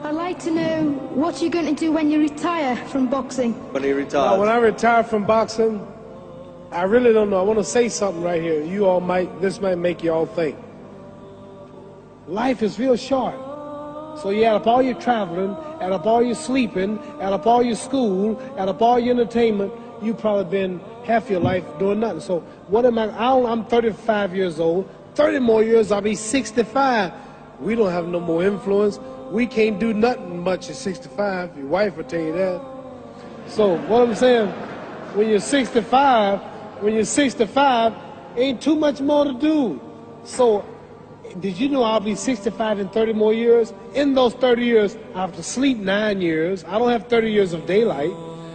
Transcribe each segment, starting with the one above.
I'd like to know what you're going to do when you retire from boxing. When he retires? When I retire from boxing, I really don't know. I want to say something right here. This might make you all think. Life is real short. So you add up all your traveling, add up all your sleeping, add up all your school, add up all your entertainment, you've probably been half your life doing nothing. So what am I'm 35 years old. 30 more years, I'll be 65. We don't have no more influence. We can't do nothing much at 65. Your wife will tell you that. So what I'm saying, when you're 65, ain't too much more to do. So did you know I'll be 65 in 30 more years? In those 30 years, I have to sleep 9 years. I don't have 30 years of daylight.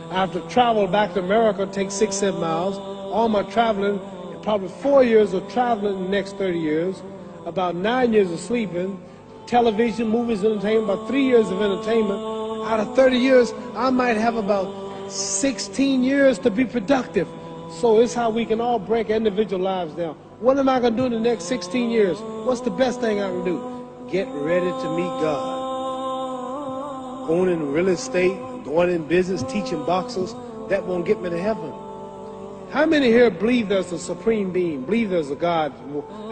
I have to travel back to America, take 6-7 miles. All my traveling, probably 4 years of traveling in the next 30 years, about 9 years of sleeping, television, movies, entertainment, about 3 years of entertainment. Out of 30 years, I might have about 16 years to be productive. So it's how we can all break individual lives down. What am I going to do in the next 16 years? What's the best thing I can do? Get ready to meet God. Owning real estate, going in business, teaching boxers, that won't get me to heaven. How many here believe there's a supreme being, believe there's a God?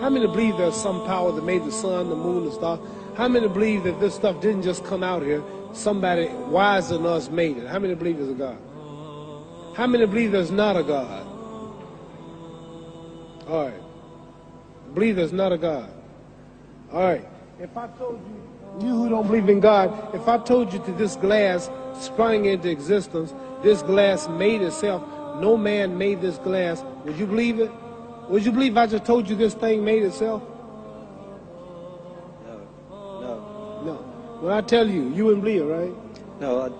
How many believe there's some power that made the sun, the moon, the stars? How many believe that this stuff didn't just come out here? Somebody wiser than us made it. How many believe there's a God? How many believe there's not a God? All right. Believe there's not a God. All right. If I told you who don't believe in God, if I told you that this glass sprang into existence, this glass made itself, no man made this glass, would you believe it? Would you believe I just told you this thing made itself? No. When I tell you, you wouldn't believe it, right? No,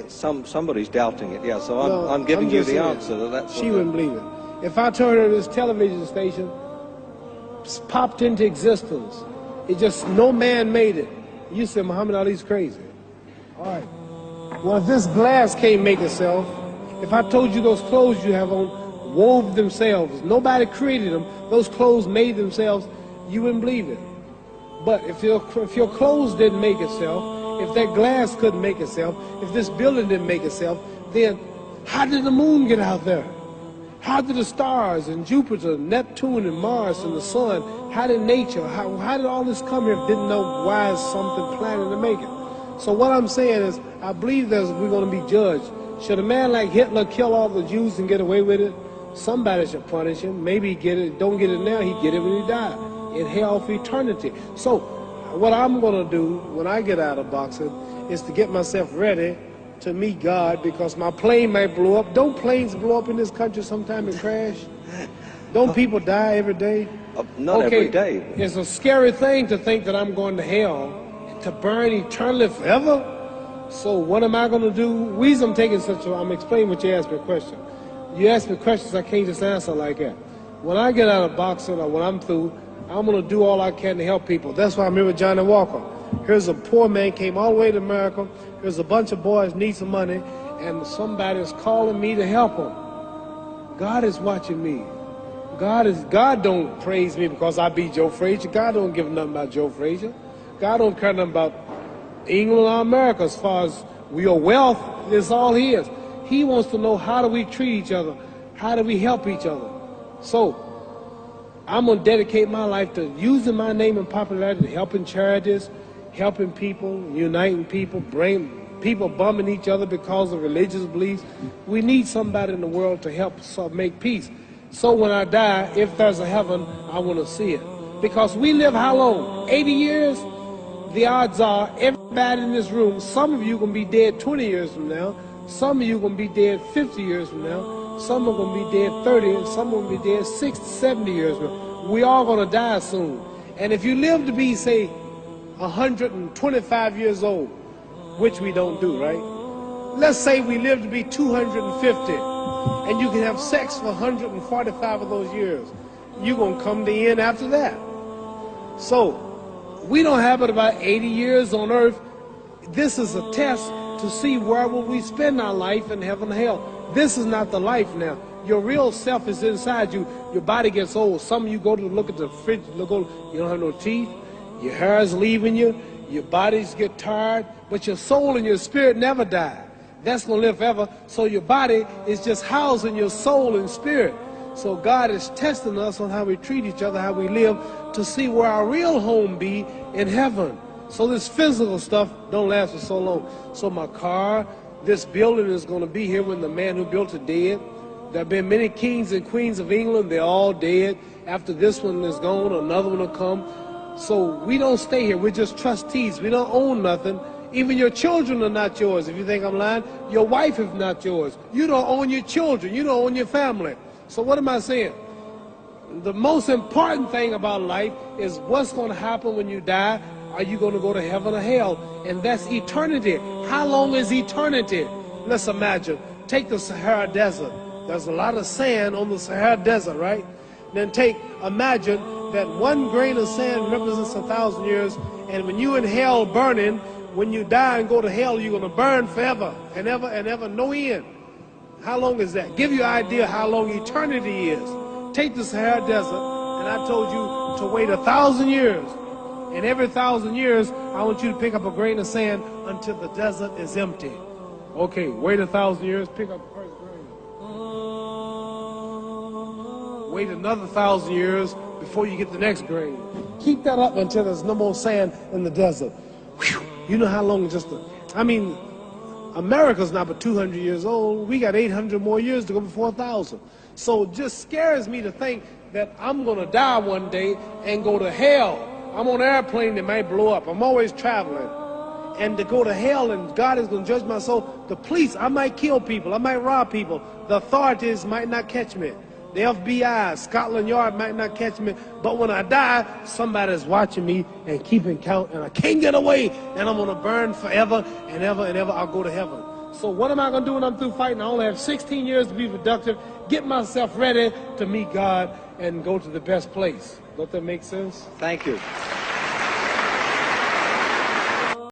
somebody's doubting it, yeah, so I'm giving you the answer. She wouldn't believe it. If I told her this television station popped into existence, it just, no man made it, you said Muhammad Ali's crazy. All right. Well, if this glass can't make itself, if I told you those clothes you have on wove themselves, nobody created them, those clothes made themselves, you wouldn't believe it. But if your clothes didn't make itself, if that glass couldn't make itself, if this building didn't make itself, then how did the moon get out there? How did the stars and Jupiter, Neptune and Mars and the sun, how did nature, how did all this come here? Didn't know why is something planning to make it. So what I'm saying is, I believe we're going to be judged. Should a man like Hitler kill all the Jews and get away with it? Somebody should punish him. Maybe he get it, don't get it now, he get it when he died. In hell for eternity. So what I'm going to do when I get out of boxing is to get myself ready to meet God, because my plane might blow up. Don't planes blow up in this country sometime and crash? Don't people die every day? Not every day. It's a scary thing to think that I'm going to hell to burn eternally forever. So what am I going to do? The reason I'm explaining what you asked me a question. You ask me questions I can't just answer like that. When I get out of boxing or when I'm through, I'm going to do all I can to help people. That's why I'm here with Johnny Walker. Here's a poor man, came all the way to America. Here's a bunch of boys need some money, and somebody is calling me to help them. God is watching me. God don't praise me because I beat Joe Frazier. God don't give nothing about Joe Frazier. God don't care nothing about England or America as far as your wealth. It's all his. He wants to know, how do we treat each other? How do we help each other? So I'm going to dedicate my life to using my name and popularity, helping charities, helping people, uniting people, bring people bumming each other because of religious beliefs. We need somebody in the world to help make peace. So when I die, if there's a heaven, I want to see it. Because we live how long? 80 years? The odds are everybody in this room, some of you are going to be dead 20 years from now, some of you are going to be dead 50 years from now, some are going to be dead 30, and some are going to be dead 60, 70 years from now. We all going to die soon. And if you live to be, say, 125 years old, which we don't do, right? Let's say we live to be 250, and you can have sex for 145 of those years. You're going to come to the end after that. So we don't have but about 80 years on earth. This is a test to see where will we spend our life in heaven and hell. This is not the life now. Your real self is inside you. Your body gets old. Some of you go to look at the fridge, you don't have no teeth. Your hair is leaving you. Your bodies get tired, but your soul and your spirit never die. That's going to live forever. So your body is just housing your soul and spirit. So God is testing us on how we treat each other, how we live, to see where our real home be in heaven. So this physical stuff don't last for so long. So my car, this building is going to be here when the man who built it dead. There have been many kings and queens of England. They're all dead. After this one is gone, another one will come. So we don't stay here. We're just trustees. We don't own nothing. Even your children are not yours. If you think I'm lying, your wife is not yours. You don't own your children. You don't own your family. So what am I saying? The most important thing about life is what's going to happen when you die. Are you going to go to heaven or hell? And that's eternity. How long is eternity? Let's imagine. Take the Sahara Desert. There's a lot of sand on the Sahara Desert, right? Then imagine that one grain of sand represents 1,000 years, and when you're in hell burning, when you die and go to hell, you're going to burn forever and ever, no end. How long is that? Give you an idea how long eternity is. Take the Sahara Desert, and I told you to wait 1,000 years. And every 1,000 years, I want you to pick up a grain of sand until the desert is empty. Okay, wait 1,000 years, pick up the first grain. Wait another 1,000 years before you get the next grain. Keep that up until there's no more sand in the desert. Whew. You know how long America's not but 200 years old. We got 800 more years to go before 1,000. So it just scares me to think that I'm going to die one day and go to hell. I'm on an airplane that might blow up. I'm always traveling. And to go to hell and God is going to judge my soul. The police, I might kill people. I might rob people. The authorities might not catch me. The FBI, Scotland Yard might not catch me. But when I die, somebody's watching me and keeping count. And I can't get away. And I'm going to burn forever and ever and ever. I'll go to heaven. So what am I going to do when I'm through fighting? I only have 16 years to be productive. Get myself ready to meet God and go to the best place. Don't that make sense? Thank you.